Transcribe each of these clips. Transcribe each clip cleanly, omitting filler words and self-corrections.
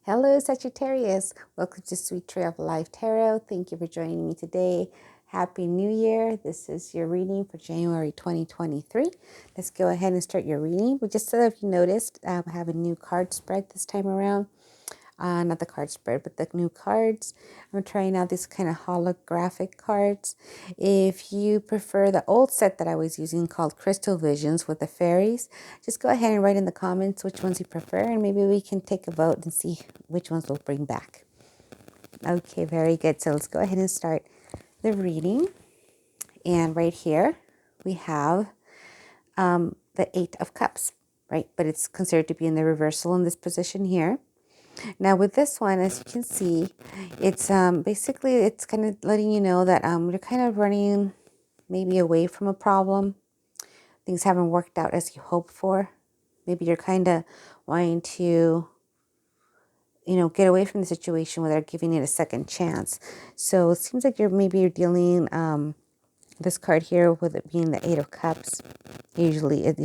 Hello, Sagittarius. Welcome to Sweet Tree of Life Tarot. Thank you for joining me today. Happy New Year. This is your reading for January 2023. Let's go ahead and start your reading. We just, so if you noticed, I have a new card spread this time around. Not the card spread, but the new cards. I'm trying out these kind of holographic cards. If you prefer the old set that I was using called Crystal Visions with the fairies, just go ahead and write in the comments which ones you prefer, and maybe we can take a vote and see which ones we'll bring back. Okay, very good. So let's go ahead and start the reading. And right here we have the Eight of Cups, right? But it's considered to be in the reversal in this position here. Now with this one, as you can see, it's basically it's kind of letting you know that you're kind of running maybe away from a problem. Things haven't worked out as you hoped for. Maybe you're kind of wanting to, get away from the situation without giving it a second chance. So it seems like you're dealing this card here with it being the Eight of Cups. Usually, it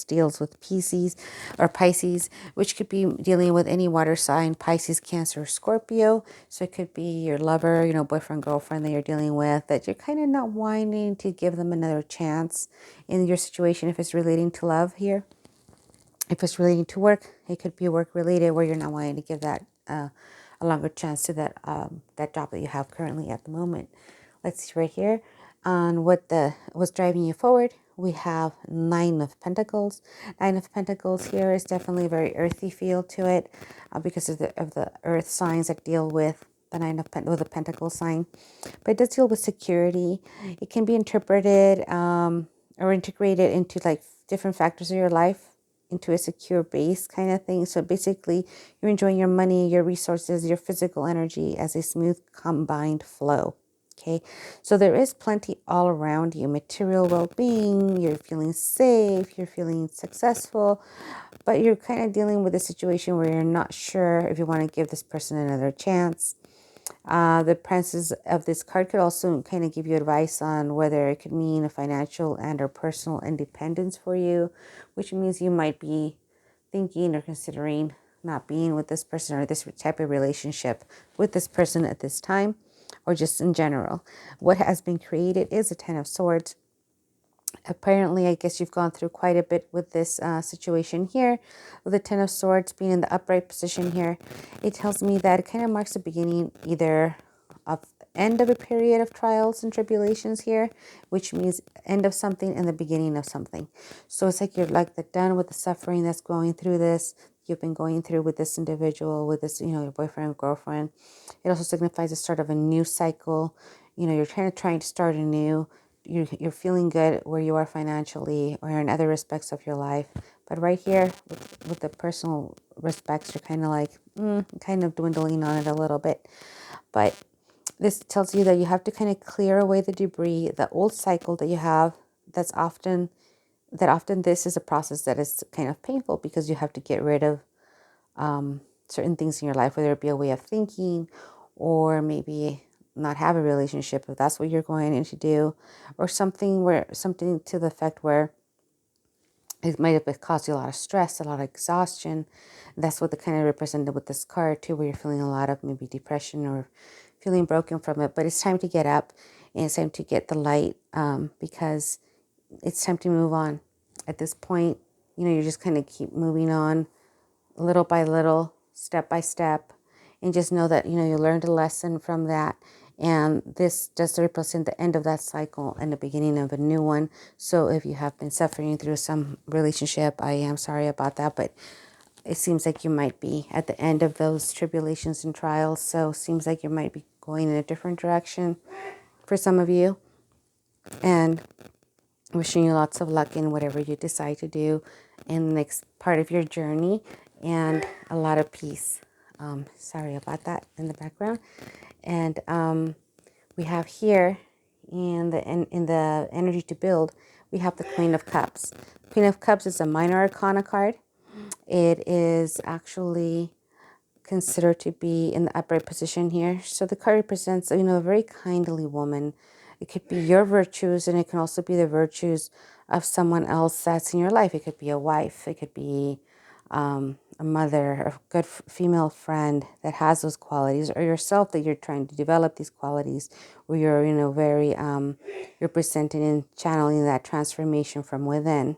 deals with Pisces, which could be dealing with any water sign, Pisces, Cancer, or Scorpio. So it could be your lover, boyfriend, girlfriend that you're dealing with, that you're kind of not wanting to give them another chance in your situation. If it's relating to love here, if it's relating to work, it could be work related where you're not wanting to give that a longer chance to that job that you have currently at the moment. Let's see right here on what's driving you forward. We have Nine of Pentacles. Nine of Pentacles here is definitely a very earthy feel to it because of the earth signs that deal with the with the Pentacle sign. But it does deal with security. It can be interpreted or integrated into like different factors of your life into a secure base kind of thing. So basically, you're enjoying your money, your resources, your physical energy as a smooth combined flow. Okay, so there is plenty all around you, material well-being, you're feeling safe, you're feeling successful, but you're kind of dealing with a situation where you're not sure if you want to give this person another chance. The princess of this card could also kind of give you advice on whether it could mean a financial and or personal independence for you, which means you might be thinking or considering not being with this person or this type of relationship with this person at this time, or just in general. What has been created is a Ten of Swords. Apparently, I guess you've gone through quite a bit with this situation here. With the Ten of Swords being in the upright position here, it tells me that it kind of marks the beginning either of end of a period of trials and tribulations here, which means end of something and the beginning of something. So it's like you're like done with the suffering that's going through this. You've been going through with this individual, with this, your boyfriend, girlfriend. It also signifies the start of a new cycle. You're trying to start anew. You're feeling good where you are financially or in other respects of your life. But right here with the personal respects, you're kind of like, kind of dwindling on it a little bit. But this tells you that you have to kind of clear away the debris, the old cycle that you have. Often this is a process that is kind of painful because you have to get rid of certain things in your life, whether it be a way of thinking or maybe not have a relationship if that's what you're going in to do, or something to the effect where it might have caused you a lot of stress, a lot of exhaustion. That's what the kind of represented with this card too, where you're feeling a lot of maybe depression or feeling broken from it. But it's time to get up and it's time to get the light because it's time to move on. At this point, you just kind of keep moving on little by little, step by step, and just know that, you learned a lesson from that. And this does represent the end of that cycle and the beginning of a new one. So if you have been suffering through some relationship, I am sorry about that, but it seems like you might be at the end of those tribulations and trials. So it seems like you might be going in a different direction for some of you. And wishing you lots of luck in whatever you decide to do in the next part of your journey, and a lot of peace. Sorry about that in the background. And we have here in the energy to build, we have the Queen of Cups. Queen of Cups is a minor arcana card. It is actually considered to be in the upright position here. So the card represents, a very kindly woman. It could be your virtues, and it can also be the virtues of someone else that's in your life. It could be a wife. It could be a mother, a good female friend that has those qualities, or yourself that you're trying to develop these qualities, where you're, very, you're presenting and channeling that transformation from within.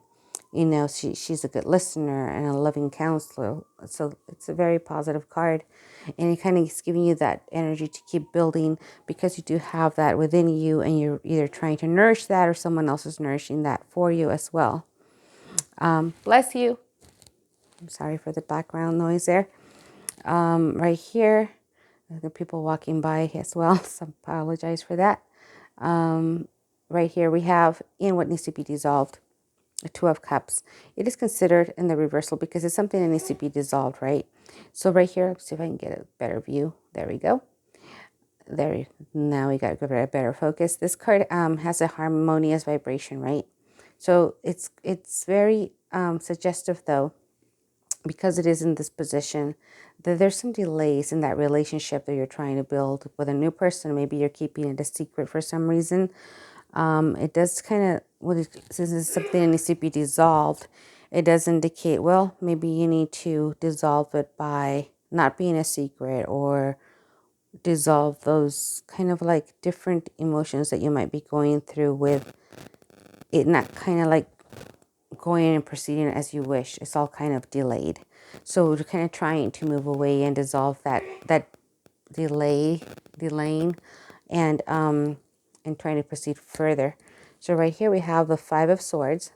She's a good listener and a loving counselor. So it's a very positive card. And it kind of is giving you that energy to keep building, because you do have that within you, and you're either trying to nourish that or someone else is nourishing that for you as well. Bless you. I'm sorry for the background noise there. Right here, the people walking by as well, so I apologize for that. Right here we have in what needs to be dissolved, a Two of Cups. It is considered in the reversal because it's something that needs to be dissolved, right? So right here, let's see if I can get a better view. There we go. There, now we got a better focus. This card has a harmonious vibration, right? So it's very suggestive, though, because it is in this position, that there's some delays in that relationship that you're trying to build with a new person. Maybe you're keeping it a secret for some reason. It does kind of, since it's something that needs to be dissolved, it does indicate, well, maybe you need to dissolve it by not being a secret, or dissolve those kind of like different emotions that you might be going through with it, not kind of like going and proceeding as you wish. It's all kind of delayed. So we're kind of trying to move away and dissolve that delaying, and trying to proceed further. So right here we have the Five of Swords.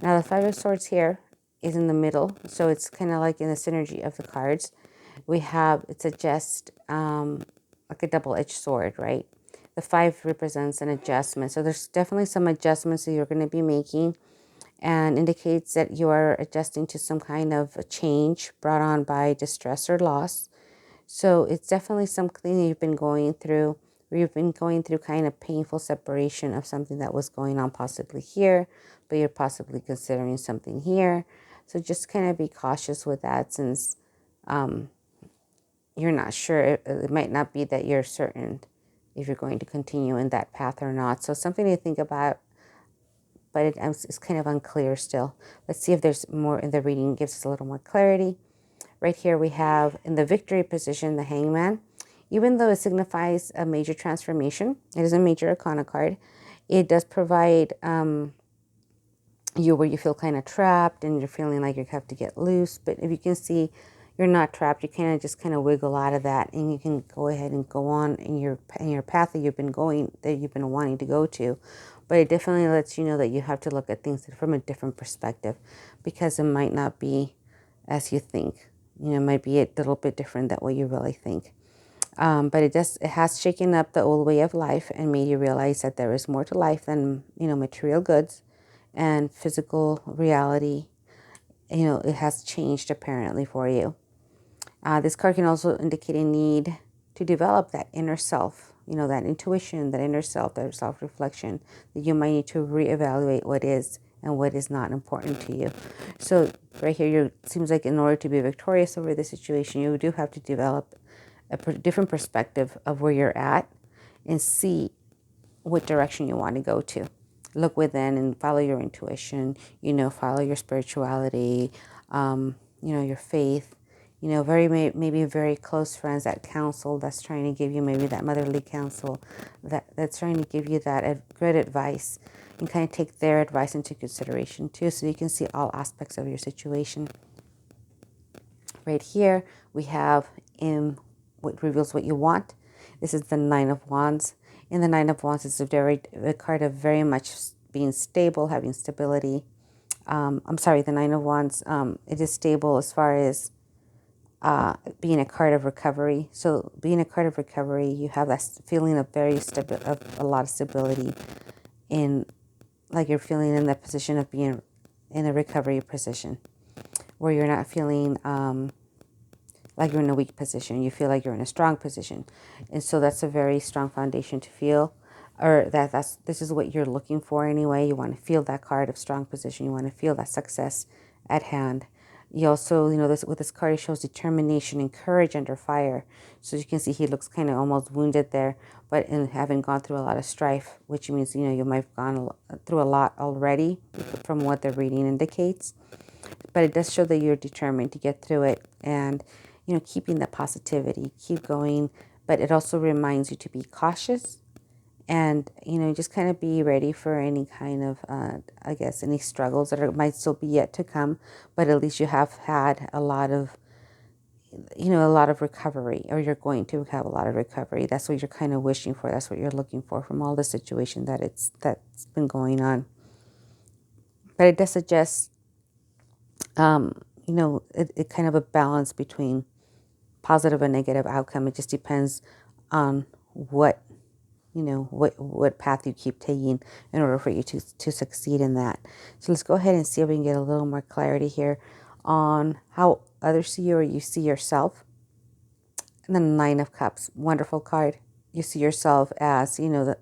Now the Five of Swords here is in the middle, so it's kind of like in the synergy of the cards. We have, it suggests like a double-edged sword, right? The five represents an adjustment. So there's definitely some adjustments that you're going to be making, and indicates that you are adjusting to some kind of a change brought on by distress or loss. So it's definitely something that you've been going through, where you've been going through kind of painful separation of something that was going on possibly here, but you're possibly considering something here. So just kind of be cautious with that, since you're not sure. It might not be that you're certain if you're going to continue in that path or not. So something to think about, but it's kind of unclear still. Let's see if there's more in the reading, gives us a little more clarity. Right here we have in the victory position, the Hangman. Even though it signifies a major transformation, it is a major arcana card. It does provide you where you feel kind of trapped and you're feeling like you have to get loose. But if you can see, you're not trapped. You kind of just kind of wiggle out of that, and you can go ahead and go on in your path that you've been wanting to go to. But it definitely lets you know that you have to look at things from a different perspective, because it might not be as you think. It might be a little bit different than what you really think. But it has shaken up the old way of life and made you realize that there is more to life than, material goods and physical reality. It has changed apparently for you. This card can also indicate a need to develop that inner self, that intuition, that inner self, that self-reflection, that you might need to reevaluate what is and what is not important to you. So right here, it seems like in order to be victorious over the situation, you do have to develop a different perspective of where you're at and see what direction you want to go to. Look within and follow your intuition, follow your spirituality, your faith, maybe very close friends, that counsel that's trying to give you maybe that motherly counsel, that's trying to give you that good advice, and kind of take their advice into consideration too, so you can see all aspects of your situation. Right here, we have what reveals what you want. This is the Nine of Wands. In the Nine of Wands, it's a card of very much being stable, having stability. The Nine of Wands, it is stable as far as being a card of recovery. So being a card of recovery, you have that feeling of of a lot of stability, like you're feeling in that position of being in a recovery position, where you're not feeling like you're in a weak position. You feel like you're in a strong position. And so that's a very strong foundation to feel, or this is what you're looking for anyway. You want to feel that card of strong position. You want to feel that success at hand. You also, with this card, it shows determination and courage under fire. So you can see he looks kind of almost wounded there, but in having gone through a lot of strife, which means, you might have gone through a lot already from what the reading indicates. But it does show that you're determined to get through it, and, keeping the positivity, keep going. But it also reminds you to be cautious, and, just kind of be ready for any kind of, I guess, any struggles that might still be yet to come. But at least you have had a lot of, a lot of recovery, or you're going to have a lot of recovery. That's what you're kind of wishing for. That's what you're looking for from all the situation that's been going on. But it does suggest, it kind of a balance between positive and negative outcome. It just depends on what path you keep taking in order for you to succeed in that. So let's go ahead and see if we can get a little more clarity here on how others see you, or you see yourself. And then Nine of Cups, wonderful card. You see yourself as, this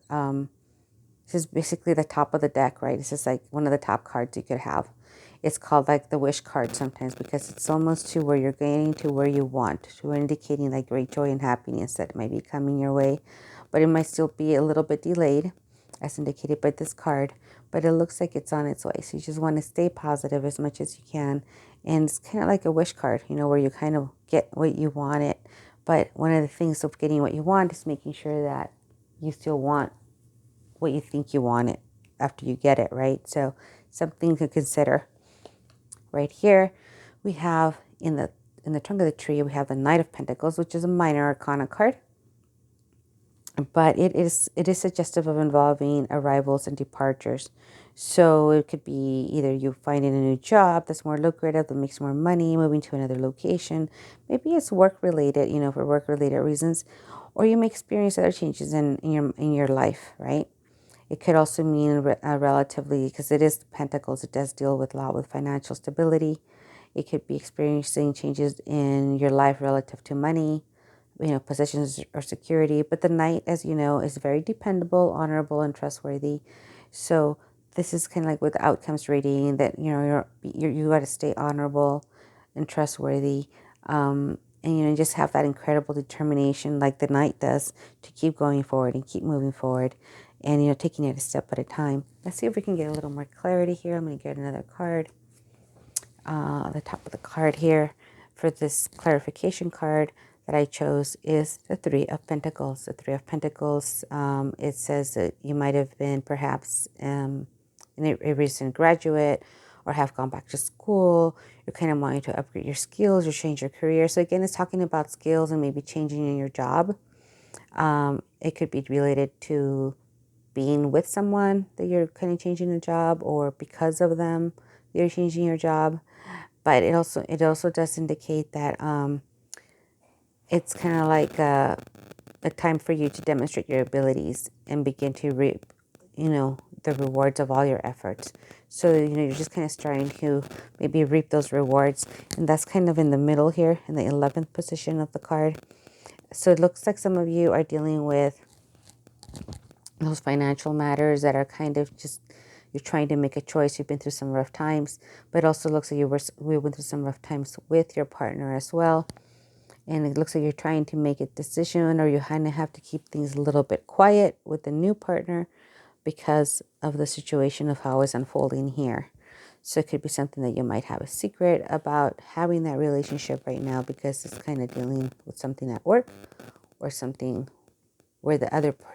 is basically the top of the deck, right? This is like one of the top cards you could have. It's called like the wish card sometimes, because it's almost to where you're getting to where you want, to indicating like great joy and happiness that might be coming your way. But it might still be a little bit delayed, as indicated by this card. But it looks like it's on its way. So you just want to stay positive as much as you can. And it's kind of like a wish card, where you kind of get what you wanted. But one of the things of getting what you want is making sure that you still want what you think you want it after you get it, right? So something to consider. Right here, we have in the trunk of the tree, we have the Knight of Pentacles, which is a minor arcana card. But it is suggestive of involving arrivals and departures. So it could be either you finding a new job that's more lucrative, that makes more money, moving to another location. Maybe it's work related, for work related reasons, or you may experience other changes in your life, right? It could also mean relatively, because it is Pentacles, it does deal with a lot with financial stability. It could be experiencing changes in your life relative to money, possessions or security. But the Knight, as you know, is very dependable, honorable, and trustworthy. So this is kind of like with the outcomes reading that, you got to stay honorable and trustworthy. And just have that incredible determination like the Knight does to keep going forward and keep moving forward, and taking it a step at a time. Let's see if we can get a little more clarity here. I'm going to get another card. The top of the card here for this clarification card that I chose is the Three of Pentacles. The Three of Pentacles, it says that you might have been perhaps a recent graduate, or have gone back to school. You're kind of wanting to upgrade your skills or change your career. So again, it's talking about skills and maybe changing in your job. It could be related to being with someone that you're kind of changing the job, or because of them you're changing your job. But it also does indicate that it's kind of like a time for you to demonstrate your abilities and begin to reap, the rewards of all your efforts. So, you're just kind of starting to maybe reap those rewards. And that's kind of in the middle here, in the 11th position of the card. So it looks like some of you are dealing with those financial matters that are kind of just, you're trying to make a choice. You've been through some rough times, but it also looks like we went through some rough times with your partner as well. And it looks like you're trying to make a decision, or you kind of have to keep things a little bit quiet with the new partner because of the situation of how it's unfolding here. So it could be something that you might have a secret about having that relationship right now, because it's kind of dealing with something at work, or something where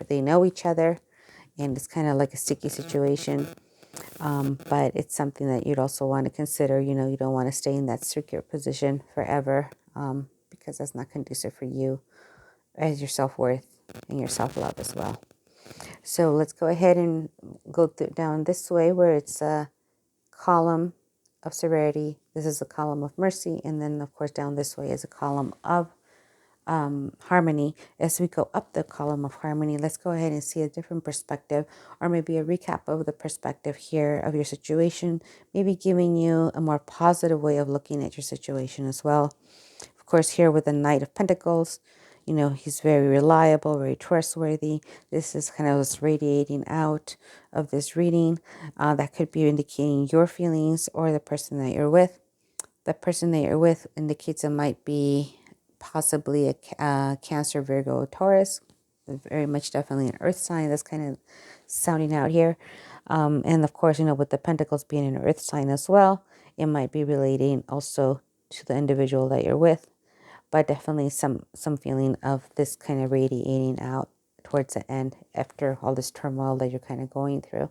they know each other, and it's kind of like a sticky situation. But it's something that you'd also want to consider. You don't want to stay in that secure position forever, because that's not conducive for you as your self-worth and your self-love as well. So let's go ahead and go down this way, where it's a column of severity. This is a column of mercy. And then, of course, down this way is a column of harmony. As we go up the column of harmony, let's go ahead and see a different perspective, or maybe a recap of the perspective here of your situation, maybe giving you a more positive way of looking at your situation as well. Of course, here with the Knight of Pentacles, he's very reliable, very trustworthy. This is kind of what's radiating out of this reading. That could be indicating your feelings or the person that you're with. The person that you're with indicates it might be possibly a Cancer, Virgo, Taurus. Very much definitely an earth sign. That's kind of sounding out here. And of course, with the Pentacles being an earth sign as well, it might be relating also to the individual that you're with, but definitely some feeling of this kind of radiating out towards the end after all this turmoil that you're kind of going through.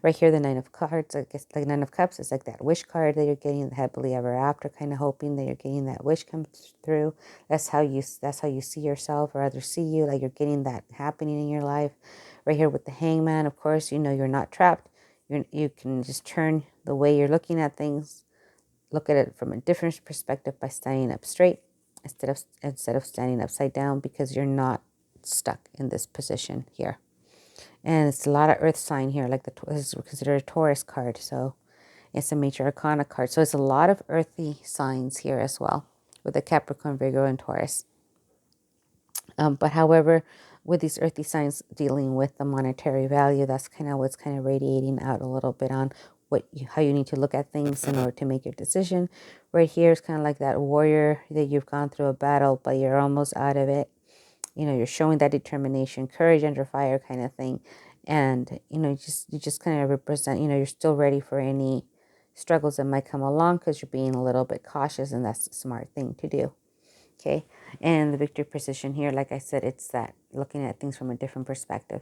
Right here, the Nine of Cards, I guess the Nine of Cups is like that wish card that you're getting, the happily ever after, kind of hoping that you're getting that wish comes through. That's how you see yourself, or others see you, like you're getting that happening in your life. Right here with the Hangman, of course, you're not trapped. You can just turn the way you're looking at things, look at it from a different perspective by standing up straight instead of standing upside down, because you're not stuck in this position here. And it's a lot of earth sign here, like this is considered a Taurus card, so it's a major arcana card. So it's a lot of earthy signs here as well, with the Capricorn, Virgo, and Taurus. But however, with these earthy signs dealing with the monetary value, that's kind of what's kind of radiating out a little bit on how you need to look at things in order to make your decision. Right here is kind of like that warrior that you've gone through a battle, but you're almost out of it. You're showing that determination, courage under fire kind of thing. And, you just kind of represent, you're still ready for any struggles that might come along, because you're being a little bit cautious, and that's the smart thing to do. Okay. And the victory position here, like I said, it's that looking at things from a different perspective.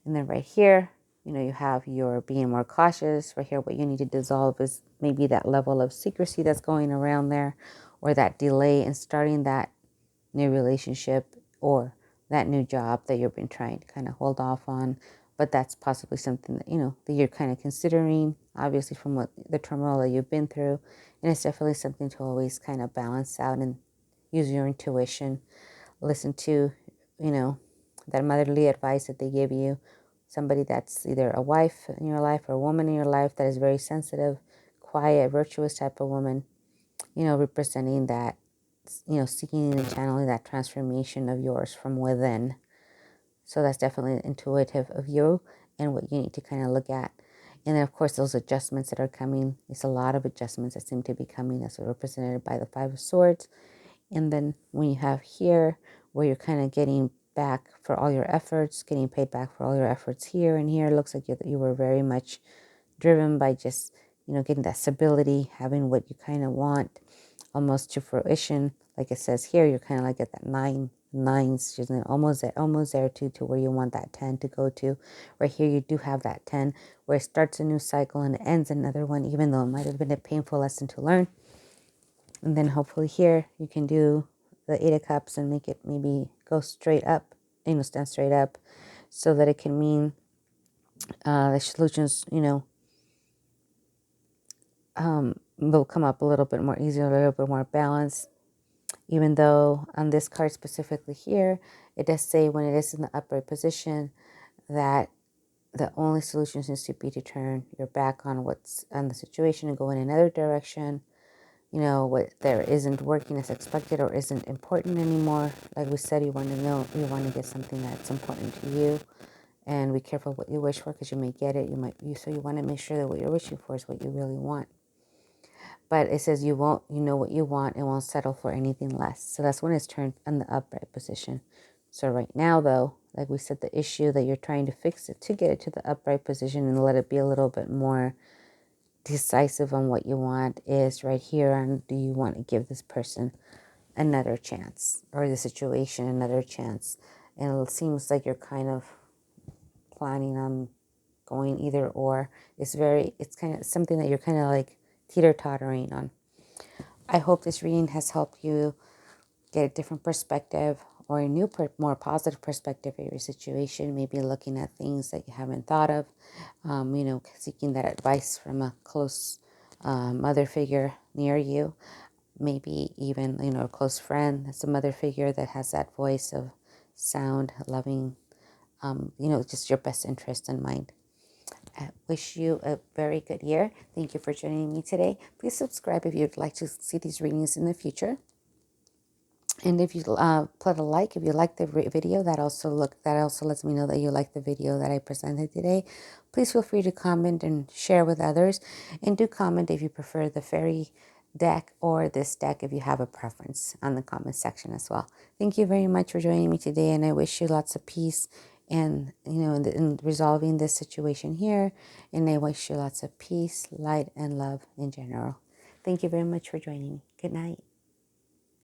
And then right here, you have your being more cautious. Right here, what you need to dissolve is maybe that level of secrecy that's going around there, or that delay in starting that new relationship, or that new job that you've been trying to kind of hold off on. But that's possibly something that, that you're kind of considering, obviously, from what the turmoil that you've been through. And it's definitely something to always kind of balance out and use your intuition. Listen to, that motherly advice that they give you. Somebody that's either a wife in your life or a woman in your life that is very sensitive, quiet, virtuous type of woman, representing that, seeking and channeling that transformation of yours from within. So that's definitely intuitive of you and what you need to kind of look at. And then, of course, those adjustments that are coming. It's a lot of adjustments that seem to be coming, that's represented by the Five of Swords. And then when you have here, where you're kind of getting back for all your efforts, getting paid back for all your efforts here and here, it looks like you were very much driven by just, getting that stability, having what you kind of want almost to fruition. Like it says here, you're kind of like at that nines, just almost there to where you want that 10 to go to. Right here, you do have that 10, where it starts a new cycle and it ends another one, even though it might have been a painful lesson to learn. And then hopefully here, you can do the 8 of Cups and make it maybe go straight up, stand straight up, so that it can mean the solutions, will come up a little bit more easy, a little bit more balanced. Even though on this card specifically here, it does say when it is in the upright position that the only solution seems to be to turn your back on what's on the situation and go in another direction. What there isn't working as expected or isn't important anymore. Like we said, you want to get something that's important to you, and be careful what you wish for, because you may get it. So you want to make sure that what you're wishing for is what you really want. But it says you know what you want and won't settle for anything less. So that's when it's turned in the upright position. So right now, though, like we said, the issue that you're trying to fix it to get it to the upright position and let it be a little bit more decisive on what you want is right here on, do you want to give this person another chance, or the situation another chance? And it seems like you're kind of planning on going either or. It's kind of something that you're kind of like teeter-tottering on. I hope this reading has helped you get a different perspective, or a new, more positive perspective of your situation. Maybe looking at things that you haven't thought of, seeking that advice from a close mother figure near you. Maybe even, a close friend, that's a mother figure that has that voice of sound, loving, just your best interest in mind. I wish you a very good year. Thank you for joining me today. Please subscribe if you'd like to see these readings in the future. And if you put a like, if you like the video, that also lets me know that you like the video that I presented today. Please feel free to comment and share with others. And do comment if you prefer the fairy deck or this deck, if you have a preference, on the comment section as well. Thank you very much for joining me today, and I wish you lots of peace and, in resolving this situation here. And I wish you lots of peace, light, and love in general. Thank you very much for joining me. Good night.